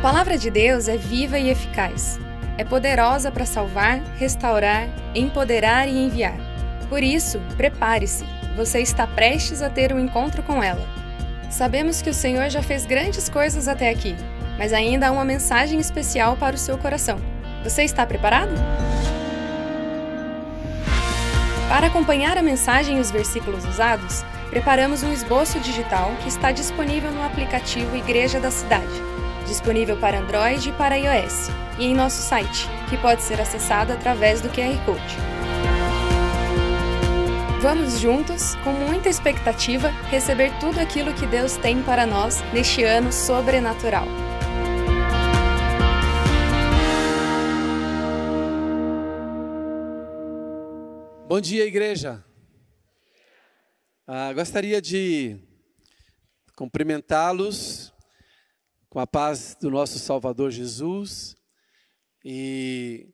palavra de Deus é viva e eficaz. É poderosa para salvar, restaurar, empoderar e enviar. Por isso, prepare-se. Você está prestes a ter um encontro com ela. Sabemos que o Senhor já fez grandes coisas até aqui, mas ainda há uma mensagem especial para o seu coração. Você está preparado? Para acompanhar a mensagem e os versículos usados, preparamos um esboço digital que está disponível no aplicativo Igreja da Cidade, disponível para Android e para iOS, e em nosso site, que pode ser acessado através do QR Code. Vamos juntos, com muita expectativa, receber tudo aquilo que Deus tem para nós neste ano sobrenatural. Bom dia, igreja. Gostaria de cumprimentá-los com a paz do nosso Salvador Jesus e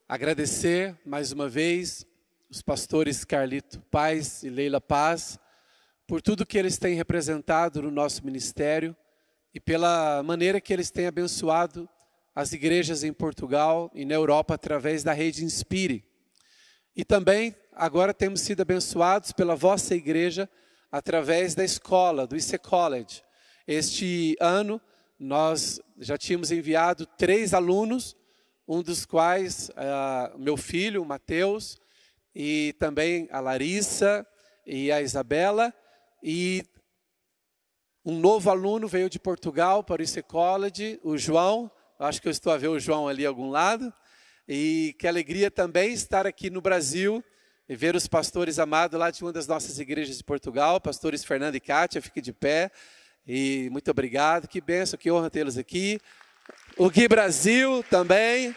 agradecer mais uma vez os pastores Carlito Paz e Leila Paz por tudo que eles têm representado no nosso ministério e pela maneira que eles têm abençoado as igrejas em Portugal e na Europa através da rede Inspire. E também agora temos sido abençoados pela vossa igreja através da escola, do IC College. Este ano nós já tínhamos enviado 3 alunos, um dos quais meu filho, o Mateus, e também a Larissa e a Isabela. E um novo aluno veio de Portugal para o IC College, o João. Acho que eu estou a ver o João ali a algum lado. E que alegria também estar aqui no Brasil e ver os pastores amados lá de uma das nossas igrejas de Portugal, pastores Fernando e Kátia, fique de pé. E muito obrigado, que bênção, que honra tê-los aqui. O Gui Brasil também.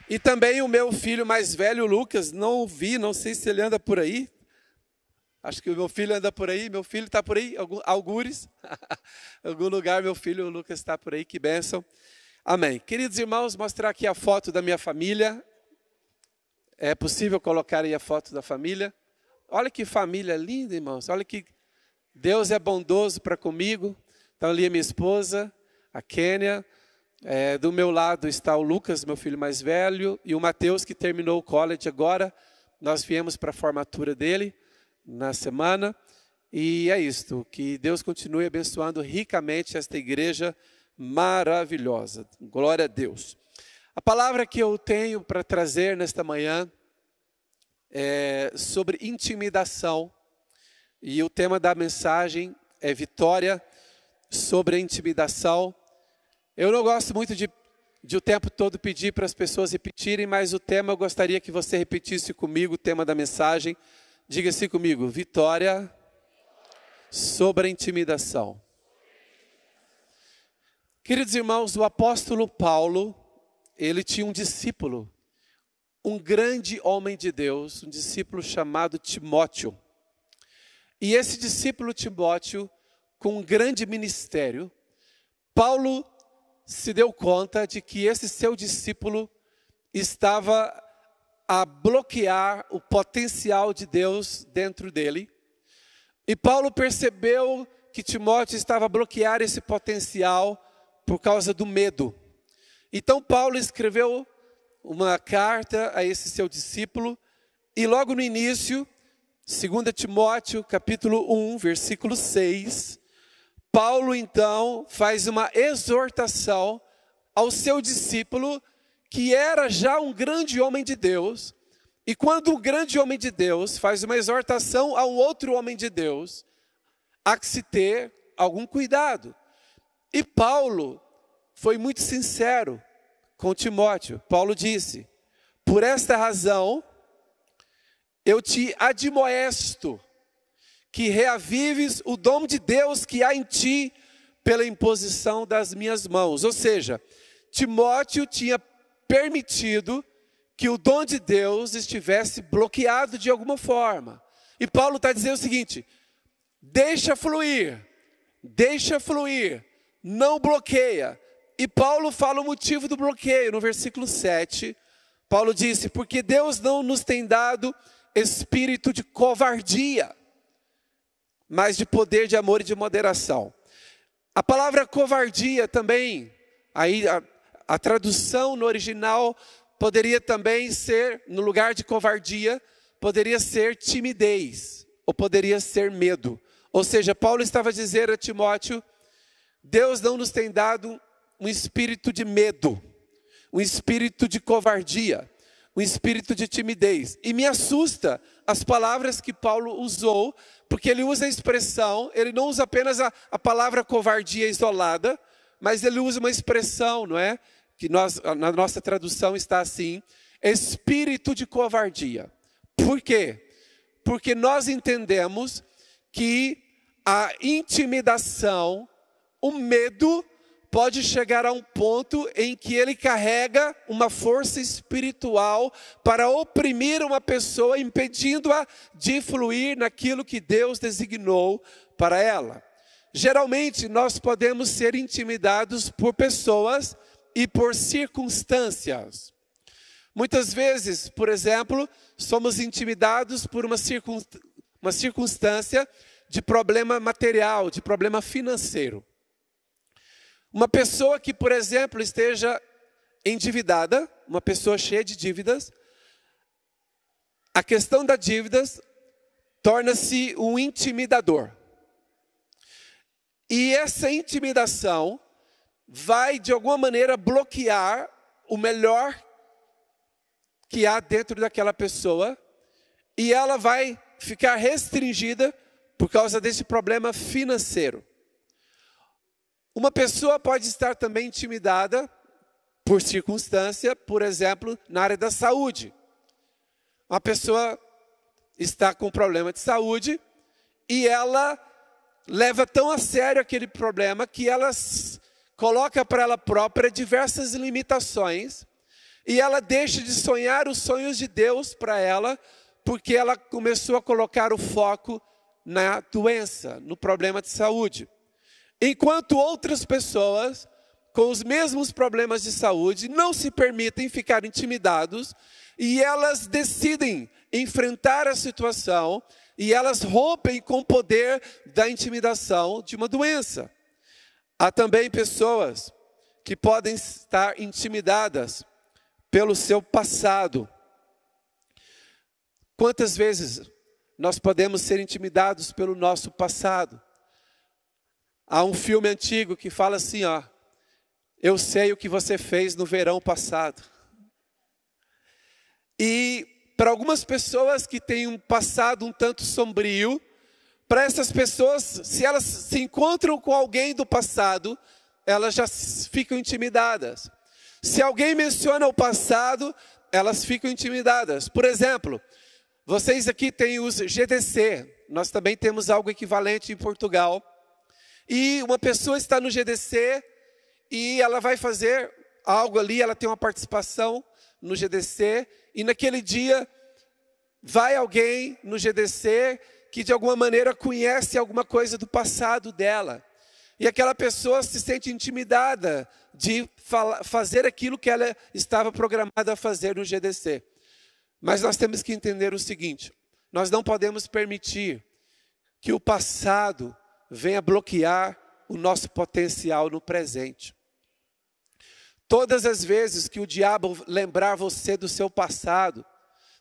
E também o meu filho mais velho, o Lucas, não vi, não sei se ele anda por aí. Acho que o meu filho anda por aí, meu filho está por aí, algures. Em algum lugar meu filho, o Lucas, está por aí, que bênção. Amém. Queridos irmãos, mostrar aqui a foto da minha família. É possível colocar aí a foto da família? Olha que família linda, irmãos. Olha que Deus é bondoso para comigo. Então ali a minha esposa, a Kênia. Do meu lado está o Lucas, meu filho mais velho, e o Mateus, que terminou o college agora. Nós viemos para a formatura dele na semana. E é isto, que Deus continue abençoando ricamente esta igreja maravilhosa. Glória a Deus. A palavra que eu tenho para trazer nesta manhã é sobre intimidação. E o tema da mensagem é vitória sobre a intimidação. Eu não gosto muito de o tempo todo pedir para as pessoas repetirem, mas o tema eu gostaria que você repetisse comigo, o tema da mensagem. Diga assim comigo: vitória sobre a intimidação. Queridos irmãos, o apóstolo Paulo, ele tinha um discípulo, um grande homem de Deus, um discípulo chamado Timóteo. E esse discípulo Timóteo, com um grande ministério, Paulo se deu conta de que esse seu discípulo estava a bloquear o potencial de Deus dentro dele. E Paulo percebeu que Timóteo estava a bloquear esse potencial por causa do medo. Então Paulo escreveu uma carta a esse seu discípulo, e logo no início, 2 Timóteo capítulo 1, versículo 6, Paulo então faz uma exortação ao seu discípulo, que era já um grande homem de Deus. E quando um grande homem de Deus faz uma exortação a um outro homem de Deus, há que se ter algum cuidado. E Paulo foi muito sincero com Timóteo. Paulo disse: por esta razão, eu te admoesto que reavives o dom de Deus que há em ti pela imposição das minhas mãos. Ou seja, Timóteo tinha permitido que o dom de Deus estivesse bloqueado de alguma forma. E Paulo está dizendo o seguinte: deixa fluir, não bloqueia. E Paulo fala o motivo do bloqueio. No versículo 7, Paulo disse: porque Deus não nos tem dado espírito de covardia, mas de poder, de amor e de moderação. A palavra covardia também, aí a tradução no original poderia também ser, no lugar de covardia, poderia ser timidez, ou poderia ser medo. Ou seja, Paulo estava a dizer a Timóteo, Deus não nos tem dado um espírito de medo, um espírito de covardia, um espírito de timidez. E me assusta as palavras que Paulo usou, porque ele usa a expressão, ele não usa apenas a palavra covardia isolada, mas ele usa uma expressão, não é? Que na nossa tradução está assim, espírito de covardia. Por quê? Porque nós entendemos que a intimidação, o medo, pode chegar a um ponto em que ele carrega uma força espiritual para oprimir uma pessoa, impedindo-a de fluir naquilo que Deus designou para ela. Geralmente, nós podemos ser intimidados por pessoas e por circunstâncias. Muitas vezes, por exemplo, somos intimidados por uma circunstância de problema material, de problema financeiro. Uma pessoa que, por exemplo, esteja endividada, uma pessoa cheia de dívidas, a questão das dívidas torna-se um intimidador. E essa intimidação vai, de alguma maneira, bloquear o melhor que há dentro daquela pessoa, e ela vai ficar restringida por causa desse problema financeiro. Uma pessoa pode estar também intimidada por circunstância, por exemplo, na área da saúde. Uma pessoa está com problema de saúde e ela leva tão a sério aquele problema que ela coloca para ela própria diversas limitações e ela deixa de sonhar os sonhos de Deus para ela, porque ela começou a colocar o foco na doença, no problema de saúde. Enquanto outras pessoas, com os mesmos problemas de saúde, não se permitem ficar intimidados e elas decidem enfrentar a situação e elas rompem com o poder da intimidação de uma doença. Há também pessoas que podem estar intimidadas pelo seu passado. Quantas vezes nós podemos ser intimidados pelo nosso passado? Há um filme antigo que fala assim, ó, eu sei o que você fez no verão passado. E para algumas pessoas que têm um passado um tanto sombrio, para essas pessoas, se elas se encontram com alguém do passado, elas já ficam intimidadas. Se alguém menciona o passado, elas ficam intimidadas. Por exemplo, vocês aqui têm os GDC, nós também temos algo equivalente em Portugal. E uma pessoa está no GDC e ela vai fazer algo ali, ela tem uma participação no GDC. E naquele dia vai alguém no GDC que de alguma maneira conhece alguma coisa do passado dela. E aquela pessoa se sente intimidada de fazer aquilo que ela estava programada a fazer no GDC. Mas nós temos que entender o seguinte, nós não podemos permitir que o passado venha bloquear o nosso potencial no presente. Todas as vezes que o diabo lembrar você do seu passado,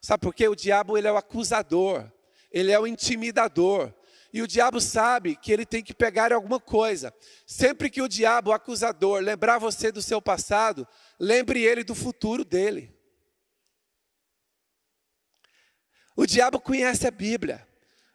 sabe por quê? O diabo, ele é o acusador, ele é o intimidador. E o diabo sabe que ele tem que pegar alguma coisa. Sempre que o diabo, o acusador, lembrar você do seu passado, lembre ele do futuro dele. O diabo conhece a Bíblia.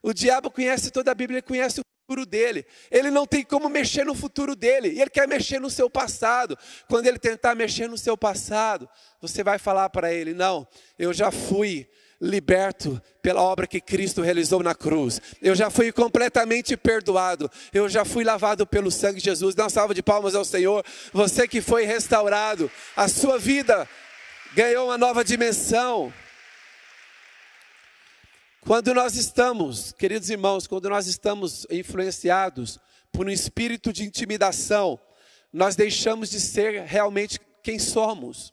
O diabo conhece toda a Bíblia, ele conhece o futuro dele. Ele não tem como mexer no futuro dele. E ele quer mexer no seu passado. Quando ele tentar mexer no seu passado, você vai falar para ele, não, eu já fui liberto pela obra que Cristo realizou na cruz. Eu já fui completamente perdoado. Eu já fui lavado pelo sangue de Jesus. Dá uma salva de palmas ao Senhor. Você que foi restaurado. A sua vida ganhou uma nova dimensão. Quando nós estamos, queridos irmãos, quando nós estamos influenciados por um espírito de intimidação, nós deixamos de ser realmente quem somos.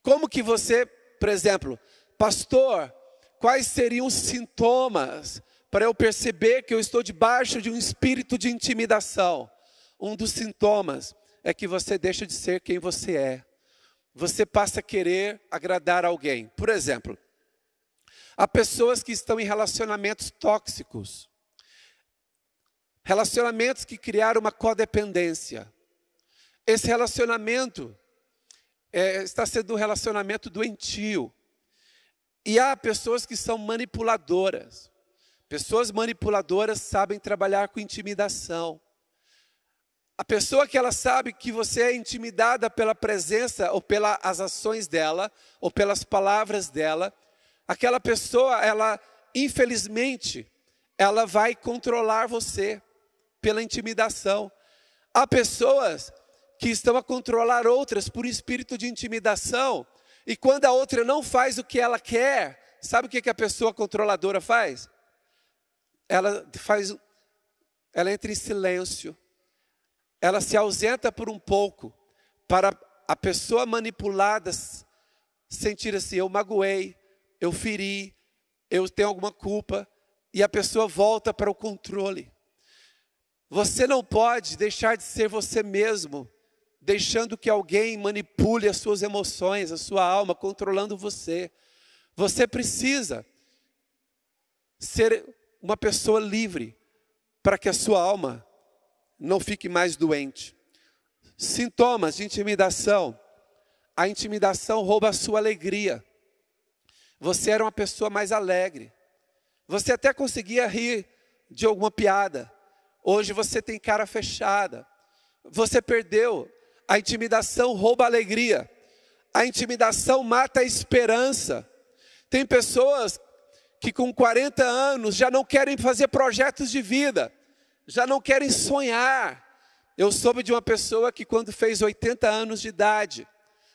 Como que você, por exemplo, pastor, quais seriam os sintomas para eu perceber que eu estou debaixo de um espírito de intimidação? um dos sintomas é que você deixa de ser quem você é. Você passa a querer agradar alguém. Por exemplo, há pessoas que estão em relacionamentos tóxicos. Relacionamentos que criaram uma codependência. Esse relacionamento está sendo um relacionamento doentio. E há pessoas que são manipuladoras. Pessoas manipuladoras sabem trabalhar com intimidação. A pessoa que ela sabe que você é intimidada pela presença ou pelas ações dela, ou pelas palavras dela, aquela pessoa, ela, infelizmente, ela vai controlar você pela intimidação. Há pessoas que estão a controlar outras por espírito de intimidação, e quando a outra não faz o que ela quer, sabe o que a pessoa controladora faz? Ela entra em silêncio, ela se ausenta por um pouco, para a pessoa manipulada sentir assim, eu magoei, eu feri, eu tenho alguma culpa, e a pessoa volta para o controle. Você não pode deixar de ser você mesmo, deixando que alguém manipule as suas emoções, a sua alma, controlando você. Você precisa ser uma pessoa livre, para que a sua alma não fique mais doente. Sintomas de intimidação. A intimidação rouba a sua alegria. Você era uma pessoa mais alegre. Você até conseguia rir de alguma piada. Hoje você tem cara fechada. Você perdeu. A intimidação rouba a alegria. A intimidação mata a esperança. Tem pessoas que com 40 anos já não querem fazer projetos de vida. Já não querem sonhar. Eu soube de uma pessoa que quando fez 80 anos de idade,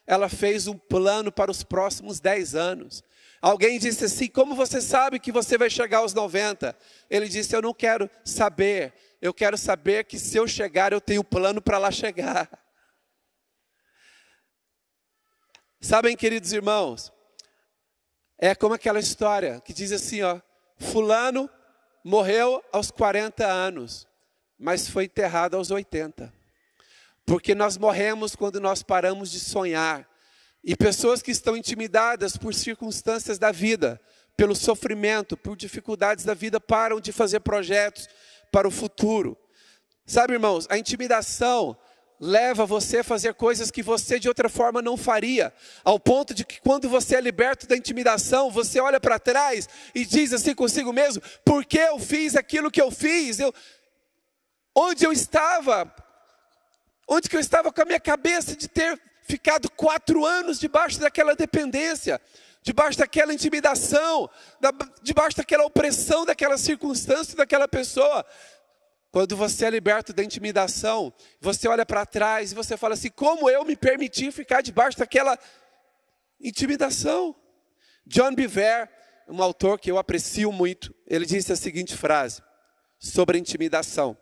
ela fez um plano para os próximos 10 anos. Alguém disse assim, como você sabe que você vai chegar aos 90? Ele disse, eu não quero saber. Eu quero saber que se eu chegar, eu tenho plano para lá chegar. Sabem, queridos irmãos, é como aquela história que diz assim, ó, fulano morreu aos 40 anos, mas foi enterrado aos 80. Porque nós morremos quando nós paramos de sonhar. E pessoas que estão intimidadas por circunstâncias da vida, pelo sofrimento, por dificuldades da vida, param de fazer projetos para o futuro. Sabe, irmãos, a intimidação leva você a fazer coisas que você de outra forma não faria, ao ponto de que quando você é liberto da intimidação, você olha para trás e diz assim consigo mesmo, por que eu fiz aquilo que eu fiz? Onde que eu estava com a minha cabeça de ter ficado 4 anos debaixo daquela dependência, debaixo daquela intimidação, debaixo daquela opressão, daquela circunstância, daquela pessoa. Quando você é liberto da intimidação, você olha para trás e você fala assim, como eu me permiti ficar debaixo daquela intimidação? John Bevere, um autor que eu aprecio muito, ele disse a seguinte frase sobre a intimidação.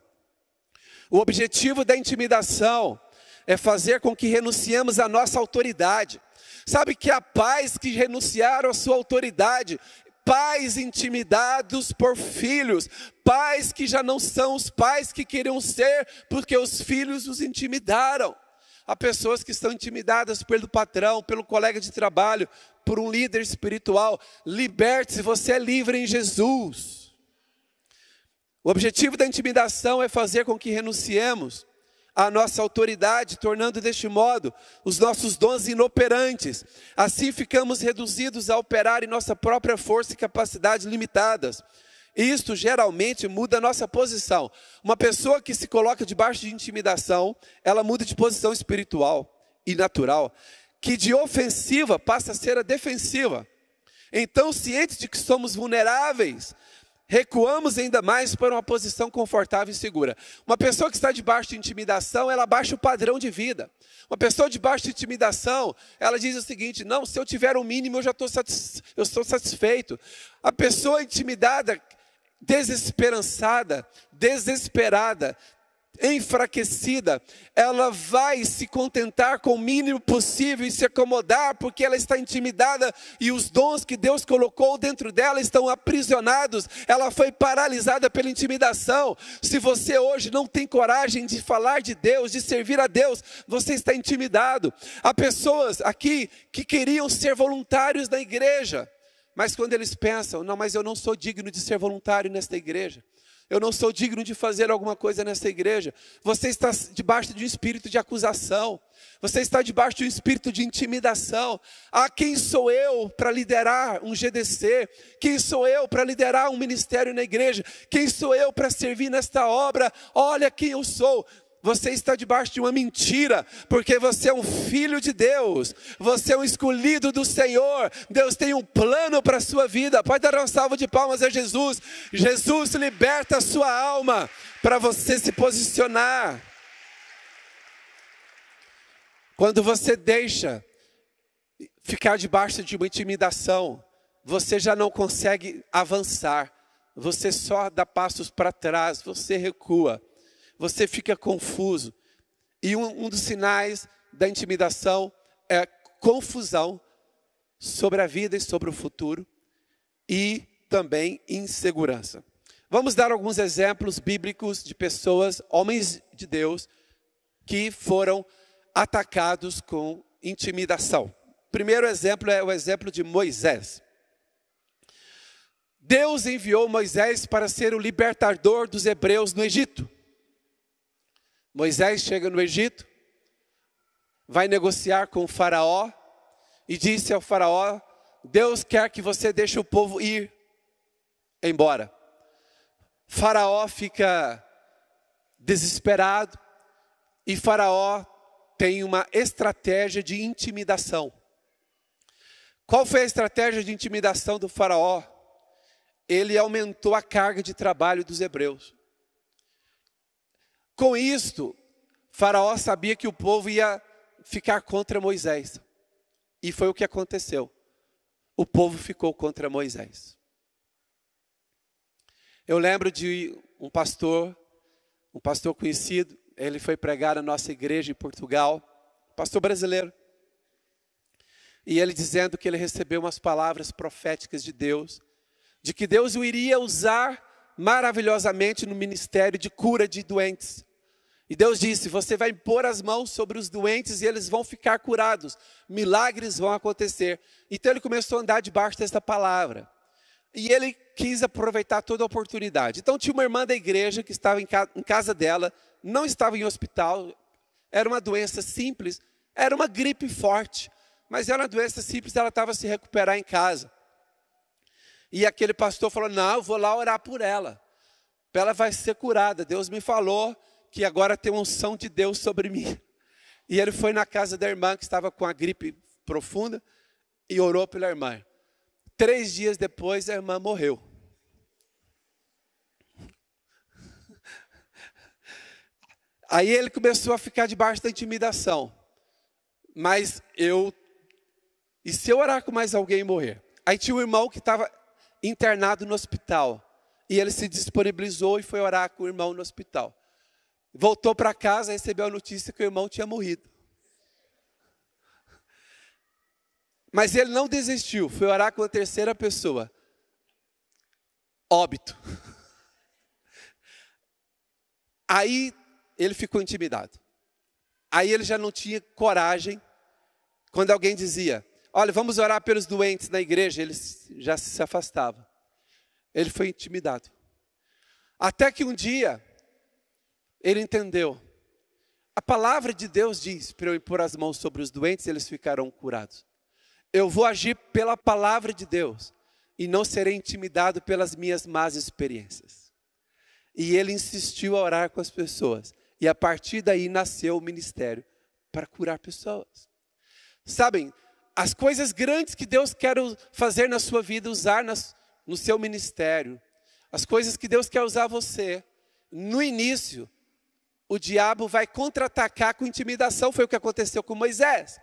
O objetivo da intimidação é fazer com que renunciemos à nossa autoridade. Sabe que há pais que renunciaram à sua autoridade, pais intimidados por filhos, pais que já não são os pais que queriam ser, porque os filhos os intimidaram. Há pessoas que estão intimidadas pelo patrão, pelo colega de trabalho, por um líder espiritual. Liberte-se, você é livre em Jesus. O objetivo da intimidação é fazer com que renunciemos à nossa autoridade, tornando deste modo os nossos dons inoperantes. Assim ficamos reduzidos a operar em nossa própria força e capacidade limitadas. Isto geralmente muda a nossa posição. Uma pessoa que se coloca debaixo de intimidação, ela muda de posição espiritual e natural, que de ofensiva passa a ser a defensiva. Então, cientes de que somos vulneráveis, recuamos ainda mais para uma posição confortável e segura. Uma pessoa que está debaixo de intimidação, ela baixa o padrão de vida. Uma pessoa debaixo de intimidação, ela diz o seguinte, não, se eu tiver o mínimo, eu estou satisfeito. A pessoa intimidada, desesperançada, desesperada, enfraquecida, ela vai se contentar com o mínimo possível e se acomodar, porque ela está intimidada e os dons que Deus colocou dentro dela estão aprisionados. Ela foi paralisada pela intimidação. Se você hoje não tem coragem de falar de Deus, de servir a Deus, você está intimidado. Há pessoas aqui que queriam ser voluntários na igreja, mas quando eles pensam, não, mas eu não sou digno de ser voluntário nesta igreja, eu não sou digno de fazer alguma coisa nessa igreja. Você está debaixo de um espírito de acusação. Você está debaixo de um espírito de intimidação. Ah, quem sou eu para liderar um GDC? Quem sou eu para liderar um ministério na igreja? Quem sou eu para servir nesta obra? Olha quem eu sou. Você está debaixo de uma mentira, porque você é um filho de Deus, você é um escolhido do Senhor. Deus tem um plano para a sua vida. Pode dar uma salva de palmas a Jesus. Jesus liberta a sua alma para você se posicionar. Quando você deixa ficar debaixo de uma intimidação, você já não consegue avançar, você só dá passos para trás, você recua. Você fica confuso. E um dos sinais da intimidação é confusão sobre a vida e sobre o futuro. E também insegurança. Vamos dar alguns exemplos bíblicos de pessoas, homens de Deus, que foram atacados com intimidação. O primeiro exemplo é o exemplo de Moisés. Deus enviou Moisés para ser o libertador dos hebreus no Egito. Moisés chega no Egito, vai negociar com o faraó e disse ao faraó: Deus quer que você deixe o povo ir embora. Faraó fica desesperado e faraó tem uma estratégia de intimidação. Qual foi a estratégia de intimidação do faraó? Ele aumentou a carga de trabalho dos hebreus. Com isto, faraó sabia que o povo ia ficar contra Moisés. E foi o que aconteceu. O povo ficou contra Moisés. Eu lembro de um pastor conhecido, ele foi pregar na nossa igreja em Portugal, pastor brasileiro. E ele dizendo que ele recebeu umas palavras proféticas de Deus, de que Deus o iria usar maravilhosamente no ministério de cura de doentes. E Deus disse: você vai impor as mãos sobre os doentes e eles vão ficar curados. Milagres vão acontecer. Então ele começou a andar debaixo dessa palavra. E ele quis aproveitar toda a oportunidade. Então tinha uma irmã da igreja que estava em casa dela, não estava em hospital, era uma doença simples, era uma gripe forte, mas era uma doença simples, ela estava a se recuperar em casa. E aquele pastor falou: não, eu vou lá orar por ela. Ela vai ser curada. Deus me falou que agora tem uma unção de Deus sobre mim. E ele foi na casa da irmã que estava com a gripe profunda e orou pela irmã. 3 dias depois a irmã morreu. Aí ele começou a ficar debaixo da intimidação. Mas e se eu orar com mais alguém e morrer? Aí tinha um irmão que estava internado no hospital. E ele se disponibilizou e foi orar com o irmão no hospital. Voltou para casa e recebeu a notícia que o irmão tinha morrido. Mas ele não desistiu, foi orar com a terceira pessoa. Óbito. Aí ele ficou intimidado. Aí ele já não tinha coragem. Quando alguém dizia: olha, vamos orar pelos doentes na igreja, ele já se afastava. Ele foi intimidado. Até que um dia ele entendeu. A palavra de Deus diz para eu impor as mãos sobre os doentes e eles ficarão curados. Eu vou agir pela palavra de Deus e não serei intimidado pelas minhas más experiências. E ele insistiu a orar com as pessoas. E a partir daí nasceu o ministério para curar pessoas. Sabem, as coisas grandes que Deus quer fazer na sua vida, usar no seu ministério, as coisas que Deus quer usar você, no início, o diabo vai contra-atacar com intimidação. Foi o que aconteceu com Moisés.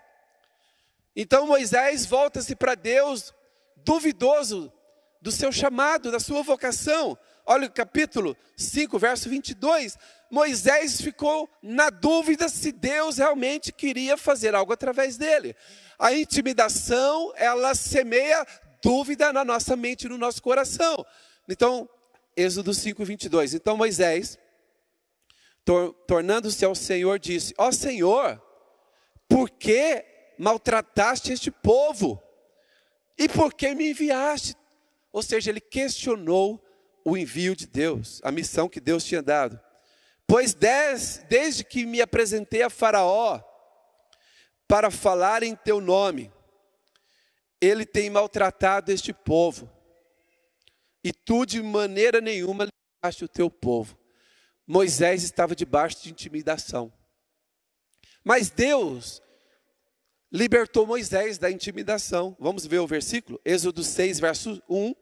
Então Moisés volta-se para Deus, duvidoso do seu chamado, da sua vocação. Olha o capítulo 5, verso 22. Moisés ficou na dúvida se Deus realmente queria fazer algo através dele. A intimidação, ela semeia dúvida na nossa mente e no nosso coração. Então, Êxodo 5, 22. Então Moisés, tornando-se ao Senhor, disse: ó Senhor, por que maltrataste este povo? E por que me enviaste? Ou seja, ele questionou o envio de Deus, a missão que Deus tinha dado. Pois desde que me apresentei a Faraó para falar em teu nome, ele tem maltratado este povo, e tu de maneira nenhuma livraste o teu povo. Moisés estava debaixo de intimidação. Mas Deus libertou Moisés da intimidação. Vamos ver o versículo? Êxodo 6, verso 1.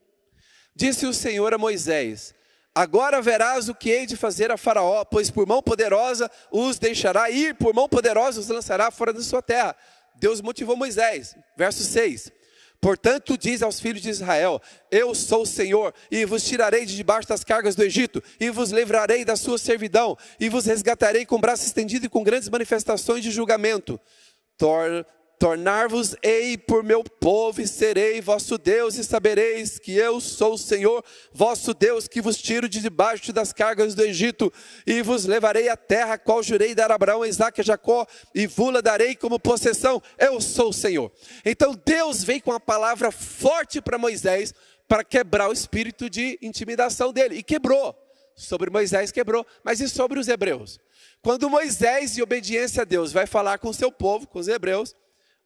Disse o Senhor a Moisés: agora verás o que hei de fazer a Faraó, pois por mão poderosa os deixará ir, por mão poderosa os lançará fora da sua terra. Deus motivou Moisés. Verso 6. Portanto, diz aos filhos de Israel: eu sou o Senhor, e vos tirarei de debaixo das cargas do Egito, e vos livrarei da sua servidão, e vos resgatarei com braço estendido e com grandes manifestações de julgamento. Tornar-vos-ei por meu povo, e serei vosso Deus, e sabereis que eu sou o Senhor, vosso Deus, que vos tiro de debaixo das cargas do Egito, e vos levarei à terra, a qual jurei dar a Abraão, a Isaque e a Jacó, e vos-la darei como possessão. Eu sou o Senhor. Então Deus veio com uma palavra forte para Moisés, para quebrar o espírito de intimidação dele, e quebrou. Sobre Moisés quebrou, mas e sobre os hebreus? Quando Moisés, em obediência a Deus, vai falar com o seu povo, com os hebreus,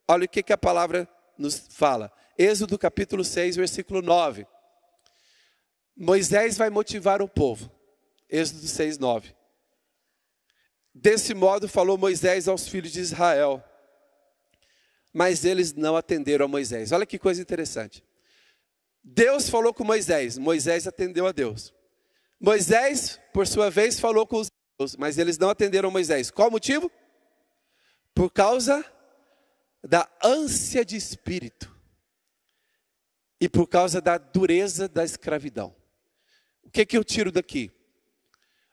olha o que a palavra nos fala. Êxodo capítulo 6, versículo 9. Moisés vai motivar o povo. Êxodo 6, 9. Desse modo falou Moisés aos filhos de Israel, mas eles não atenderam a Moisés. Olha que coisa interessante. Deus falou com Moisés, Moisés atendeu a Deus. Moisés, por sua vez, falou com os hebreus, mas eles não atenderam a Moisés. Qual o motivo? Por causa da ânsia de espírito e por causa da dureza da escravidão. O que eu tiro daqui?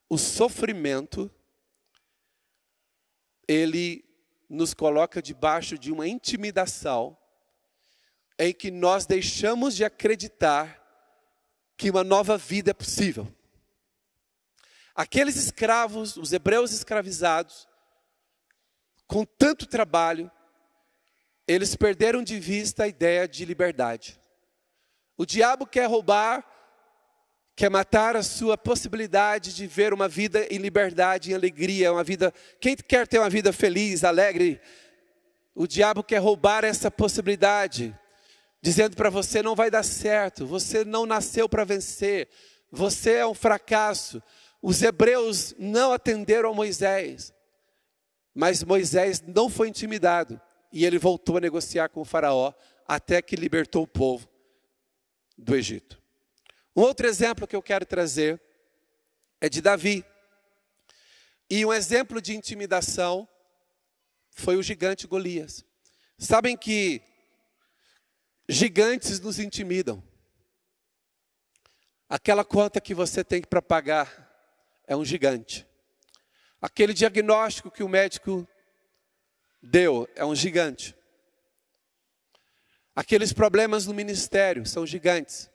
O sofrimento, ele nos coloca debaixo de uma intimidação em que nós deixamos de acreditar que uma nova vida é possível. Aqueles escravos, os hebreus escravizados, com tanto trabalho, eles perderam de vista a ideia de liberdade. O diabo quer roubar, quer matar a sua possibilidade de ver uma vida em liberdade, em alegria, uma vida. Quem quer ter uma vida feliz, alegre? O diabo quer roubar essa possibilidade, dizendo para você: não vai dar certo, você não nasceu para vencer, você é um fracasso. Os hebreus não atenderam a Moisés, mas Moisés não foi intimidado. E ele voltou a negociar com o faraó, até que libertou o povo do Egito. Um outro exemplo que eu quero trazer é de Davi. E um exemplo de intimidação foi o gigante Golias. Sabem que gigantes nos intimidam. Aquela conta que você tem para pagar é um gigante. Aquele diagnóstico que o médico deu é um gigante. Aqueles problemas no ministério são gigantes.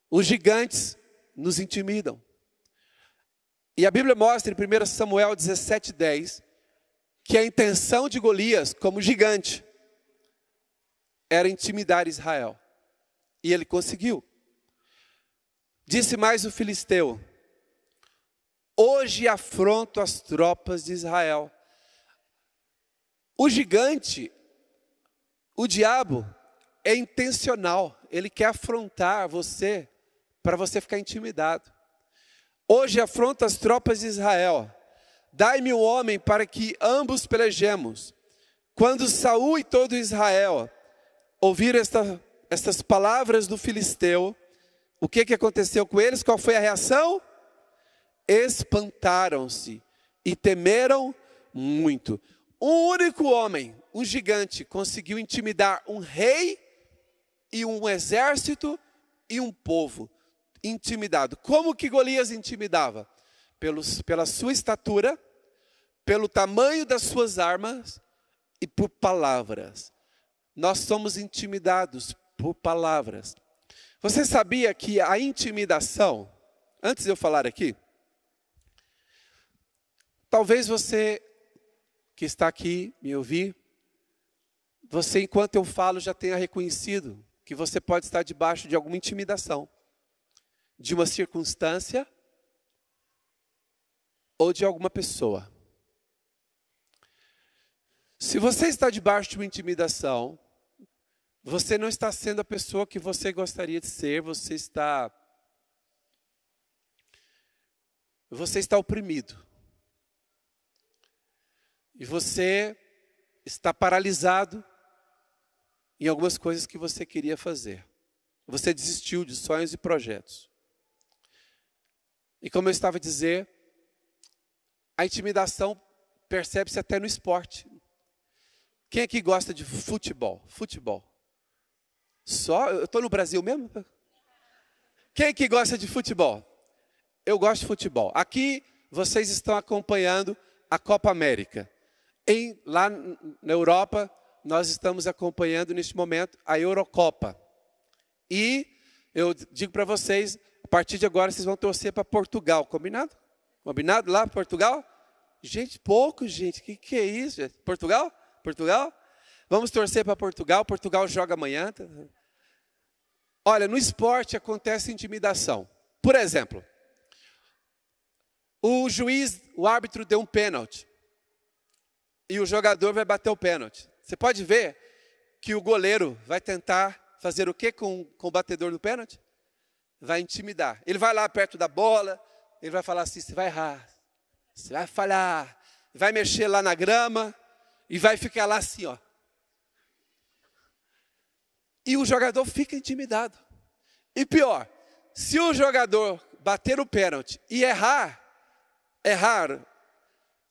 Os gigantes nos intimidam. E a Bíblia mostra em 1 Samuel 17:10 que a intenção de Golias, como gigante, era intimidar Israel. E ele conseguiu. Disse mais o filisteu: hoje afronto as tropas de Israel. O gigante, o diabo, é intencional. Ele quer afrontar você, para você ficar intimidado. Hoje afronto as tropas de Israel. Dai-me um homem para que ambos pelejemos. Quando Saul e todo Israel ouviram estas palavras do filisteu, o que aconteceu com eles? Qual foi a reação? Espantaram-se e temeram muito. Um único homem, um gigante, conseguiu intimidar um rei e um exército e um povo. intimidado. Como que Golias intimidava? Pela sua estatura, pelo tamanho das suas armas e por palavras. Nós somos intimidados por palavras. Você sabia que a intimidação, antes de eu falar aqui, talvez você que está aqui me ouvir, você enquanto eu falo já tenha reconhecido que você pode estar debaixo de alguma intimidação, de uma circunstância ou de alguma pessoa. Se você está debaixo de uma intimidação, você não está sendo a pessoa que você gostaria de ser, você está oprimido. E você está paralisado em algumas coisas que você queria fazer. Você desistiu de sonhos e projetos. E como eu estava a dizer, a intimidação percebe-se até no esporte. Quem aqui gosta de futebol? Futebol. Só? Eu estou no Brasil mesmo? Quem aqui gosta de futebol? Eu gosto de futebol. Aqui vocês estão acompanhando a Copa América. Lá na Europa, nós estamos acompanhando neste momento a Eurocopa. E eu digo para vocês, a partir de agora vocês vão torcer para Portugal. Combinado? Combinado lá para Portugal? Gente, pouco, gente. Que é isso, gente? Portugal? Portugal? Vamos torcer para Portugal. Portugal joga amanhã. Olha, no esporte acontece intimidação. Por exemplo, o árbitro deu um pênalti. E o jogador vai bater o pênalti. Você pode ver que o goleiro vai tentar fazer o quê com o batedor do pênalti? Vai intimidar. Ele vai lá perto da bola, ele vai falar assim, você vai errar, você vai falhar, vai mexer lá na grama e vai ficar lá assim, ó. E o jogador fica intimidado. E pior, se o jogador bater o pênalti e errar,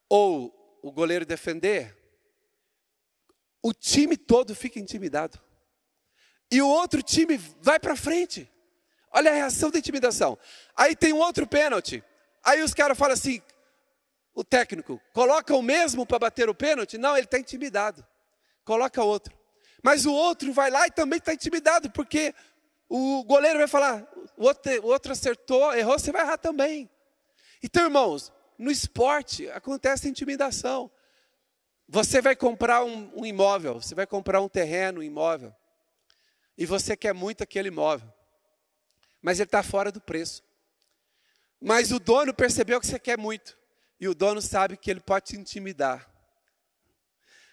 ou o goleiro defender, o time todo fica intimidado. E o outro time vai para frente. Olha a reação da intimidação. Aí tem um outro pênalti. Aí os caras falam assim, o técnico, coloca o mesmo para bater o pênalti? Não, ele está intimidado. Coloca outro. Mas o outro vai lá e também está intimidado, porque o goleiro vai falar, o outro acertou, errou, você vai errar também. Então, irmãos, no esporte acontece intimidação. Você vai comprar um imóvel, você vai comprar um terreno, um imóvel, e você quer muito aquele imóvel, mas ele está fora do preço. Mas o dono percebeu que você quer muito, e o dono sabe que ele pode te intimidar.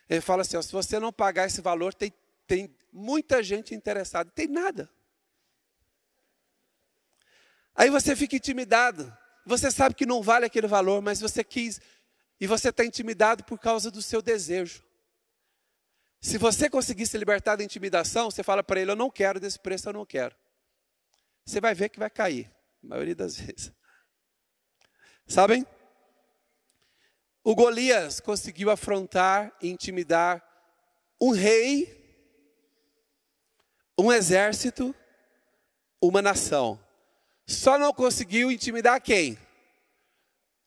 Ele fala assim, ó, se você não pagar esse valor, tem muita gente interessada, tem nada. Aí você fica intimidado, você sabe que não vale aquele valor, mas você quis, e você está intimidado por causa do seu desejo. Se você conseguir se libertar da intimidação, você fala para ele, eu não quero desse preço, eu não quero. Você vai ver que vai cair, a maioria das vezes. Sabem? O Golias conseguiu afrontar e intimidar um rei, um exército, uma nação. Só não conseguiu intimidar quem?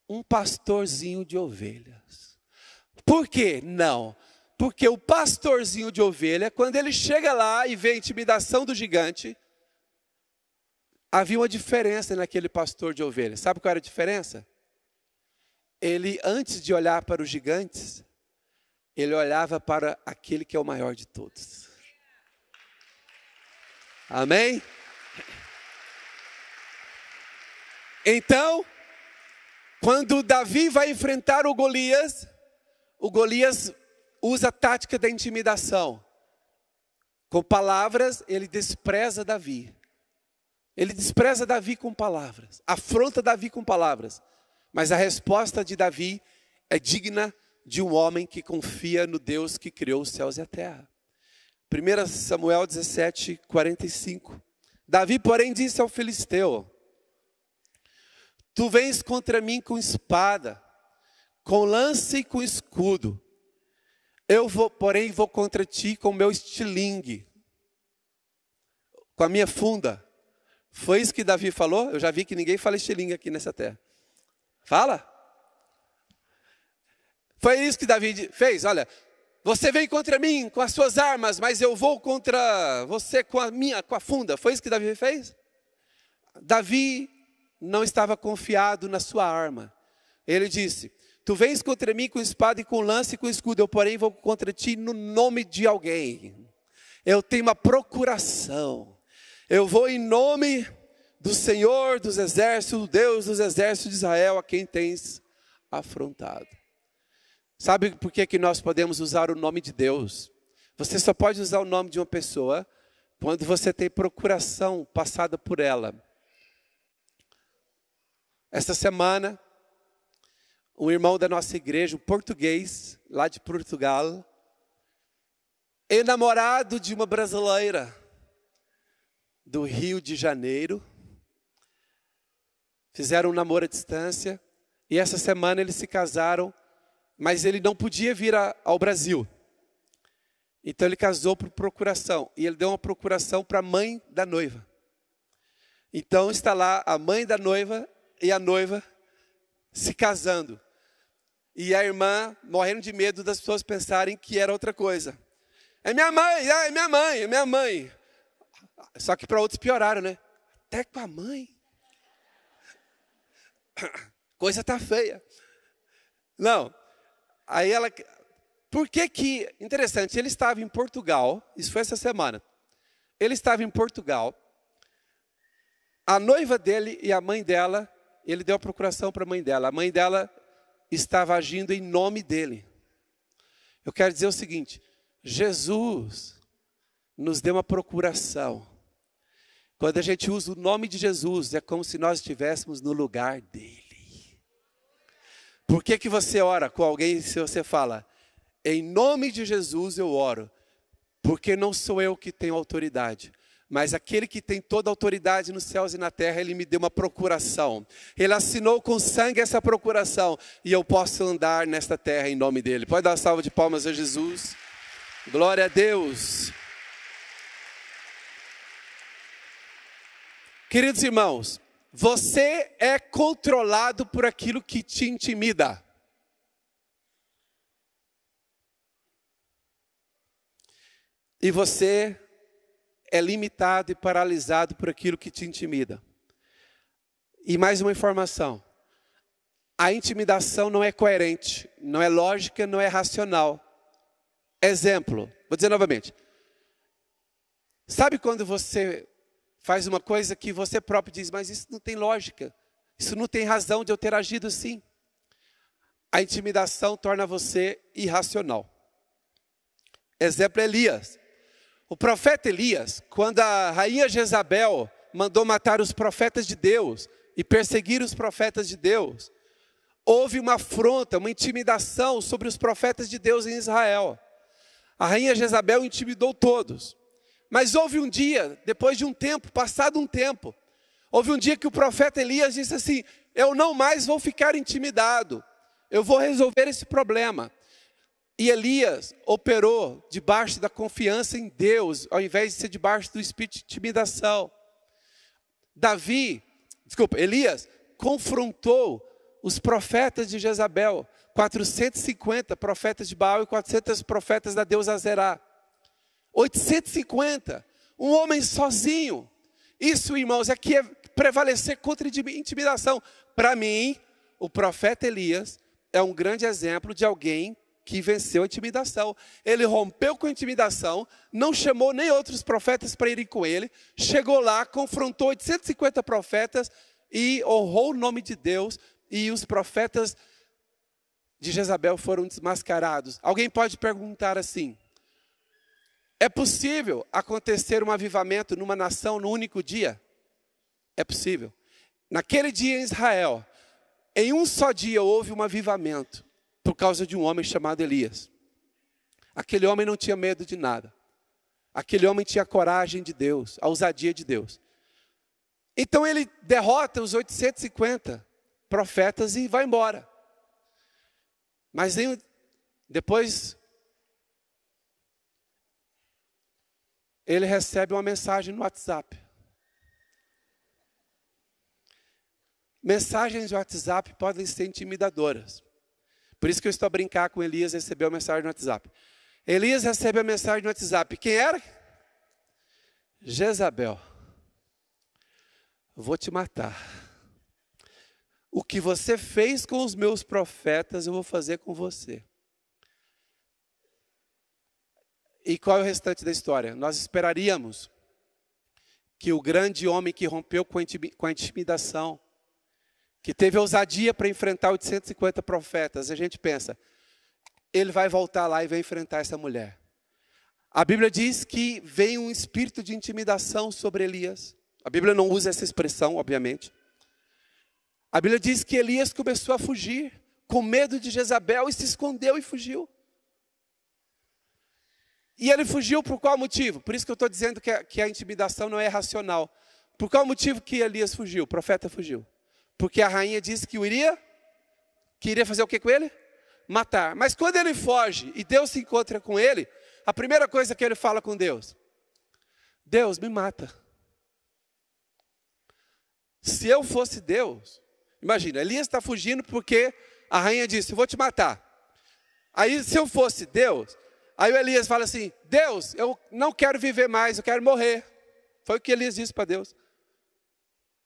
Um pastorzinho de ovelhas. Por quê? Não. Porque o pastorzinho de ovelha, quando ele chega lá e vê a intimidação do gigante, havia uma diferença naquele pastor de ovelhas. Sabe qual era a diferença? Ele, antes de olhar para os gigantes, ele olhava para aquele que é o maior de todos. Amém? Então, quando Davi vai enfrentar o Golias usa a tática da intimidação. Com palavras, ele despreza Davi. Ele despreza Davi com palavras, afronta Davi com palavras. Mas a resposta de Davi é digna de um homem que confia no Deus que criou os céus e a terra. 1 Samuel 17, 45. Davi, porém, disse ao filisteu, tu vens contra mim com espada, com lança e com escudo. Porém, vou contra ti com meu estilingue, com a minha funda, Foi isso que Davi falou? Eu já vi que ninguém fala estilingue aqui nessa terra. Fala? Foi isso que Davi fez, olha. Você vem contra mim com as suas armas, mas eu vou contra você com a funda. Foi isso que Davi fez? Davi não estava confiado na sua arma. Ele disse, tu vens contra mim com espada e com lança e com escudo, eu porém vou contra ti no nome de alguém. Eu tenho uma procuração. Eu vou em nome do Senhor dos exércitos, o Deus dos exércitos de Israel, a quem tens afrontado. Sabe por que nós podemos usar o nome de Deus? Você só pode usar o nome de uma pessoa quando você tem procuração passada por ela. Esta semana, um irmão da nossa igreja, um português, lá de Portugal, enamorado de uma brasileira do Rio de Janeiro, fizeram um namoro à distância, e essa semana eles se casaram, mas ele não podia vir ao Brasil. Então ele casou por procuração, e ele deu uma procuração para a mãe da noiva. Então está lá a mãe da noiva e a noiva se casando. E a irmã morrendo de medo das pessoas pensarem que era outra coisa. É minha mãe, é minha mãe, é minha mãe. Só que para outros pioraram, né? Até com a mãe. Coisa tá feia. Não. Aí ela... Por que interessante, ele estava em Portugal, isso foi essa semana. Ele estava em Portugal. A noiva dele e a mãe dela, ele deu a procuração para a mãe dela. A mãe dela estava agindo em nome dele. Eu quero dizer o seguinte, Jesus nos deu uma procuração. Quando a gente usa o nome de Jesus, é como se nós estivéssemos no lugar dele. Por que você ora com alguém se você fala, em nome de Jesus eu oro? Porque não sou eu que tenho autoridade, mas aquele que tem toda a autoridade nos céus e na terra, ele me deu uma procuração. Ele assinou com sangue essa procuração, e eu posso andar nesta terra em nome dele. Pode dar uma salva de palmas a Jesus? Glória a Deus. Queridos irmãos, você é controlado por aquilo que te intimida. E você é limitado e paralisado por aquilo que te intimida. E mais uma informação. A intimidação não é coerente, não é lógica, não é racional. Exemplo, vou dizer novamente. Sabe quando você faz uma coisa que você próprio diz, mas isso não tem lógica, isso não tem razão de eu ter agido assim? A intimidação torna você irracional. Exemplo, Elias. O profeta Elias, quando a rainha Jezabel mandou matar os profetas de Deus e perseguir os profetas de Deus, houve uma afronta, uma intimidação sobre os profetas de Deus em Israel. A rainha Jezabel intimidou todos. Mas houve um dia, depois de um tempo, passado um tempo, houve um dia que o profeta Elias disse assim, eu não mais vou ficar intimidado, eu vou resolver esse problema. E Elias operou debaixo da confiança em Deus, ao invés de ser debaixo do espírito de intimidação. Elias confrontou os profetas de Jezabel, 450 profetas de Baal e 400 profetas da deusa Azerá. 850, um homem sozinho. Isso, irmãos, aqui é prevalecer contra a intimidação. Para mim, o profeta Elias é um grande exemplo de alguém que venceu a intimidação. Ele rompeu com a intimidação, não chamou nem outros profetas para irem com ele, chegou lá, confrontou 850 profetas e honrou o nome de Deus, e os profetas de Jezabel foram desmascarados. Alguém pode perguntar assim, é possível acontecer um avivamento numa nação no único dia? É possível. Naquele dia em Israel, em um só dia houve um avivamento, por causa de um homem chamado Elias. Aquele homem não tinha medo de nada. Aquele homem tinha a coragem de Deus, a ousadia de Deus. Então ele derrota os 850 profetas e vai embora. Mas depois ele recebe uma mensagem no WhatsApp. mensagens de WhatsApp podem ser intimidadoras. Por isso que eu estou a brincar com Elias recebeu a mensagem no WhatsApp. Elias recebe a mensagem no WhatsApp. Quem era? Jezabel. Vou te matar. O que você fez com os meus profetas, eu vou fazer com você. E qual é o restante da história? Nós esperaríamos que o grande homem que rompeu com a intimidação, que teve ousadia para enfrentar 850 profetas, a gente pensa, ele vai voltar lá e vai enfrentar essa mulher. A Bíblia diz que veio um espírito de intimidação sobre Elias. A Bíblia não usa essa expressão, obviamente. A Bíblia diz que Elias começou a fugir, com medo de Jezabel, e se escondeu e fugiu. E ele fugiu por qual motivo? Por isso que eu estou dizendo que a intimidação não é racional. Por qual motivo que Elias fugiu? O profeta fugiu. Porque a rainha disse que iria fazer o que com ele? Matar. Mas quando ele foge e Deus se encontra com ele, a primeira coisa que ele fala com Deus: Deus, me mata. Se eu fosse Deus, imagina, Elias está fugindo porque a rainha disse, eu vou te matar. Aí se eu fosse Deus, aí o Elias fala assim, Deus, eu não quero viver mais, eu quero morrer. Foi o que Elias disse para Deus.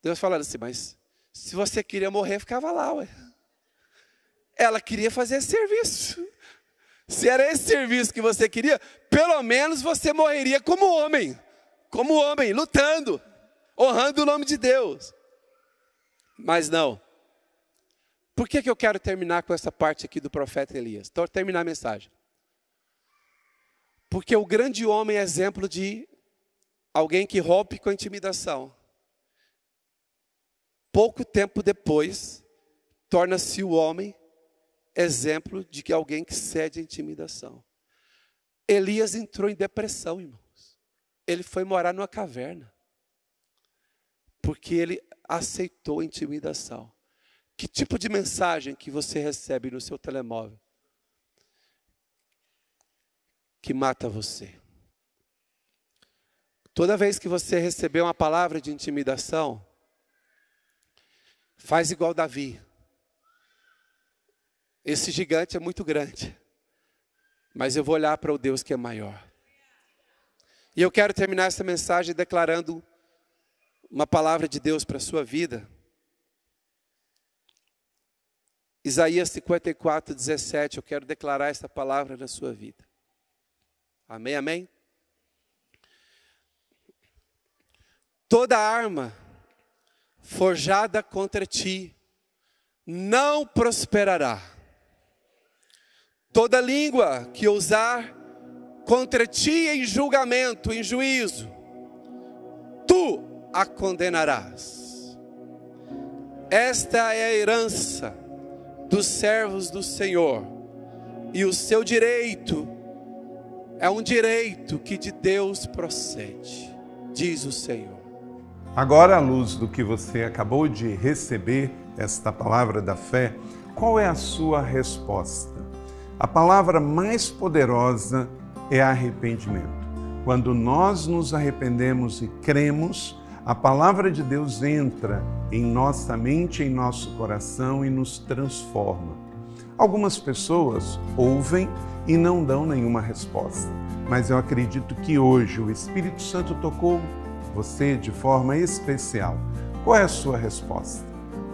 Deus falando assim, mas se você queria morrer, ficava lá, ué. Ela queria fazer esse serviço. Se era esse serviço que você queria, pelo menos você morreria como homem, lutando, honrando o nome de Deus. Mas não. Por que eu quero terminar com essa parte aqui do profeta Elias? Então, terminar a mensagem. Porque o grande homem é exemplo de alguém que rompe com a intimidação. Pouco tempo depois, torna-se o homem exemplo de que alguém que cede à intimidação. Elias entrou em depressão, irmãos. Ele foi morar numa caverna. Porque ele aceitou a intimidação. Que tipo de mensagem que você recebe no seu telemóvel que mata você? Toda vez que você receber uma palavra de intimidação, faz igual Davi. Esse gigante é muito grande, mas eu vou olhar para o Deus que é maior. E eu quero terminar essa mensagem declarando uma palavra de Deus para a sua vida. Isaías 54, 17, eu quero declarar essa palavra na sua vida. Amém, amém? Toda arma forjada contra ti não prosperará. Toda língua que ousar contra ti em julgamento, em juízo, tu a condenarás. Esta é a herança dos servos do Senhor, e o seu direito é um direito que de Deus procede, diz o Senhor. Agora, à luz do que você acabou de receber, esta palavra da fé, qual é a sua resposta? A palavra mais poderosa é arrependimento. Quando nós nos arrependemos e cremos, a palavra de Deus entra em nossa mente, em nosso coração e nos transforma. Algumas pessoas ouvem e não dão nenhuma resposta, mas eu acredito que hoje o Espírito Santo tocou você de forma especial. Qual é a sua resposta?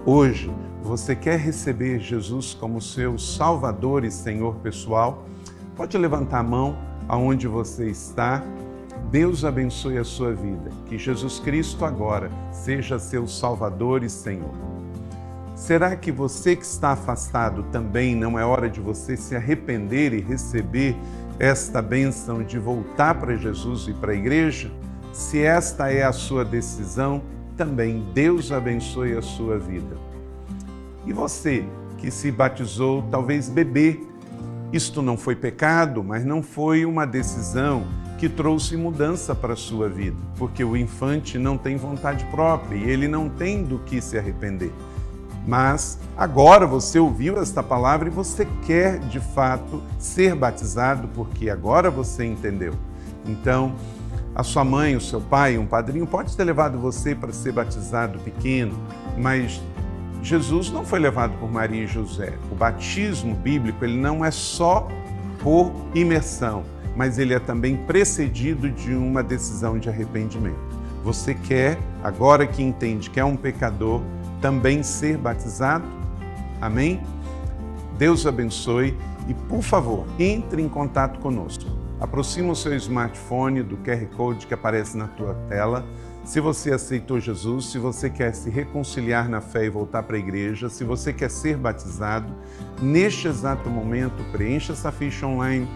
Hoje, você quer receber Jesus como seu Salvador e Senhor pessoal? Pode levantar a mão aonde você está. Deus abençoe a sua vida. Que Jesus Cristo agora seja seu Salvador e Senhor. Será que você que está afastado também não é hora de você se arrepender e receber esta bênção de voltar para Jesus e para a igreja? Se esta é a sua decisão, também Deus abençoe a sua vida. E você que se batizou, talvez bebê, isto não foi pecado, mas não foi uma decisão que trouxe mudança para a sua vida, porque o infante não tem vontade própria e ele não tem do que se arrepender. Mas agora você ouviu esta palavra e você quer de fato ser batizado, porque agora você entendeu. Então, a sua mãe, o seu pai, um padrinho pode ter levado você para ser batizado pequeno, mas Jesus não foi levado por Maria e José. O batismo bíblico, ele não é só por imersão, mas ele é também precedido de uma decisão de arrependimento. Você quer, agora que entende que é um pecador, também ser batizado? Amém? Deus abençoe e, por favor, entre em contato conosco. Aproxima o seu smartphone do QR Code que aparece na tua tela. Se você aceitou Jesus, se você quer se reconciliar na fé e voltar para a igreja, se você quer ser batizado, neste exato momento, preencha essa ficha online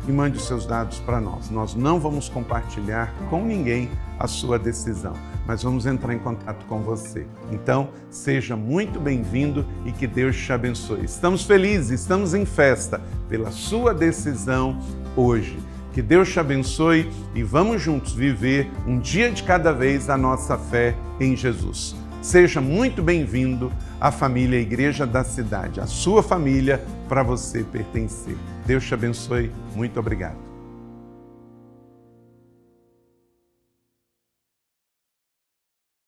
e mande os seus dados para nós. Nós não vamos compartilhar com ninguém a sua decisão, mas vamos entrar em contato com você. Então, seja muito bem-vindo e que Deus te abençoe. Estamos felizes, estamos em festa pela sua decisão hoje. Que Deus te abençoe e vamos juntos viver um dia de cada vez a nossa fé em Jesus. Seja muito bem-vindo à família Igreja da Cidade, a sua família para você pertencer. Deus te abençoe. Muito obrigado.